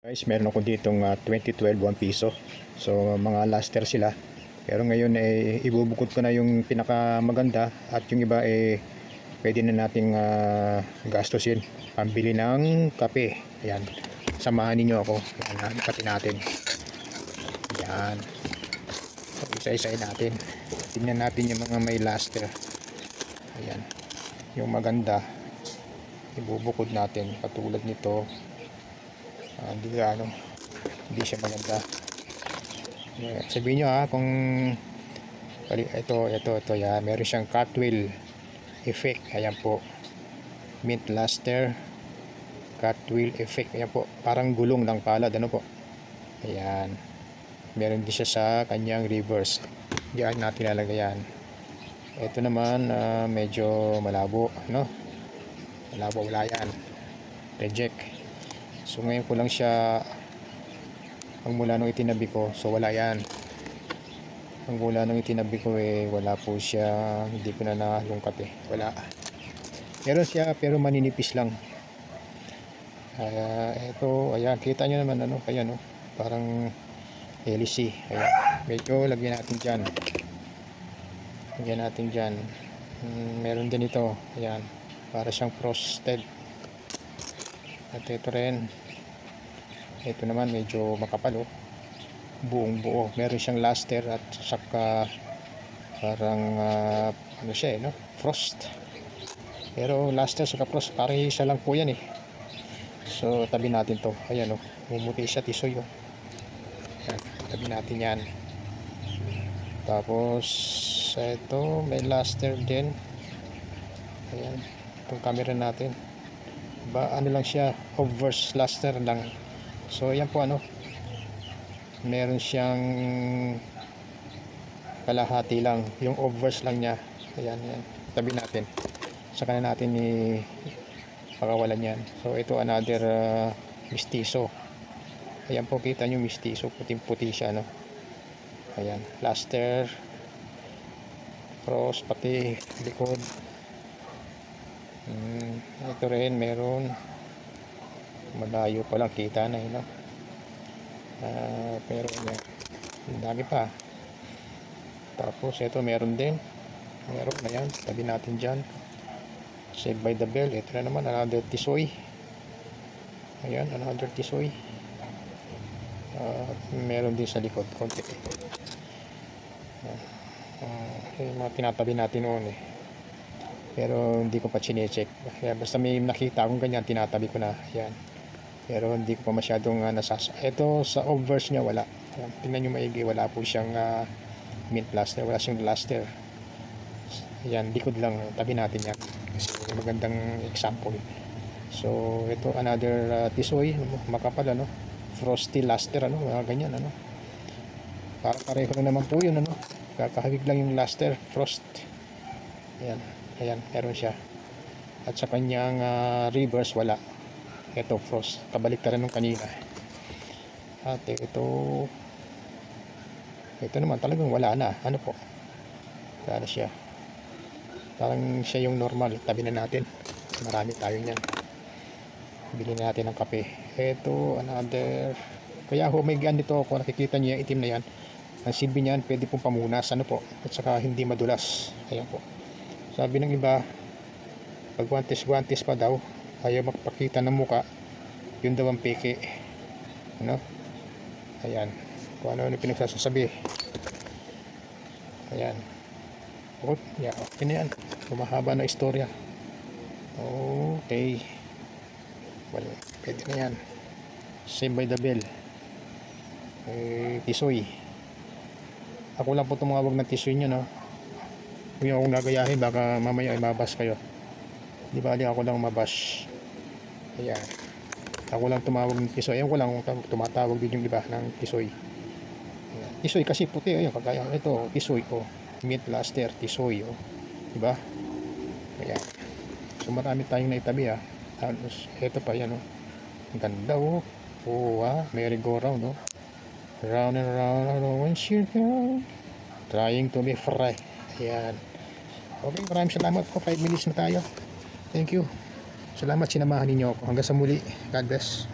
Guys, meron ako ditong 2012 1 piso. So mga laster sila. Pero ngayon ibubukod ko na yung pinakamaganda at yung iba pwede na nating gastusin pambili ng kape. Ayan. Samahan niyo ako. Ayan, kape natin. Ayan. So isa-isahin natin. Tingnan natin yung mga may laster. Ayan. Yung maganda ibubukod natin katulad nito. Hindi siya maganda. Sabihin nyo kung ito yan, meron siyang cartwheel effect. Ayan po, mint luster cartwheel effect. Ayan po, parang gulong ng palad, ano po. Ayan, meron din siya sa kanyang reverse. Diyan natin lalagay yan. Ito naman medyo malabo, no? Malabo, wala yan, reject. So ngayon ko lang siya ang mula nung itinabi ko, so wala yan. Ang mula nung itinabi ko wala po siya, hindi ko na nalungkat wala. Meron siya pero maninipis lang. Ito, ayan, kita nyo naman kaya parang LC. Ayan, medyo lagyan natin dyan. Lagyan natin dyan. Meron din ito, ayan, para siyang frosted. At ito rin, ito naman medyo makapal buong buo. Meron siyang luster at saka parang siya frost. Pero luster saka frost parang isa lang po yan So tabi natin to. Ayan bumuti siya, tisoy Ayan, tabi natin yan. Tapos ito may luster din. Ayan, itong camera natin lang siya, obverse luster lang. So ayan po meron siyang kalahati lang, yung obverse lang niya. Ayan, tabi natin, saka na natin pakawalan yan. So ito another mistiso. Ayan po, kita nyo mistiso, puting puti siya ayan, luster frost pati likod. Ito rin meron, malayo pa lang kita na pero ang dami pa. Tapos ito meron din, meron na yan, tabi natin dyan. Saved by the Bell. Ito na naman another tisoy. Ayan, another tisoy. Meron din sa likod konti mga tinatabi natin noon pero hindi ko pa chinecheck. Kaya basta may nakita akong ganyan, tinatabi ko na. Ayan. Pero hindi ko pa masyadong ito sa obverse niya wala. Ayan, tingnan nyo maigi, wala po siyang mint luster, wala siyang luster. Ayan, likod lang, tabi natin yan kasi magandang example. So ito another tisoy, makapal frosty luster mga ganyan para pareho na naman po yun kakahawig lang yung luster frost. Ayan, meron siya. At sa kanyang reverse wala. Ito frost, kabaliktaran nung kanina. At ito naman talagang wala na. Po, wala na siya. Parang siya yung normal. Tabi na natin, marami tayo niyan. Bilhin natin ng kape. Ito another, kaya may ganito ako, nakikita niyo yung itim na yan. Ang silbi niyan, pwede pong pamunas po, at saka hindi madulas. Ayan po, sabi ng iba pag guantes pa daw, ayaw magpakita ng muka, yun daw ang peke. Ayan, kung ano pinagsasabi. Ayan, okay na yan, kumahaba na istorya. Okay, well, pwede na yan. Saved by the Bell. Tisoy, ako lang po tumawag ng tisoy nyo huwag nyo akong gagayahin, baka mamaya ay mabas kayo. Di bali ako lang mabash. Ayan, ako lang tumawag ng tisoy. Ayan ko lang tumatawag din yung iba ng tisoy. Ayan, tisoy kasi puti. Ayan, kagaya ito tisoy mint luster tisoy diba? Ayan, so marami tayong naitabi tapos ito pa yan ang ganda merry-go-round round and round one circle trying to be free. Ayan. Okay, maraming salamat po. 5 minutes na tayo. Thank you. Salamat, sinamahan ninyo ako. Hanggang sa muli. God bless.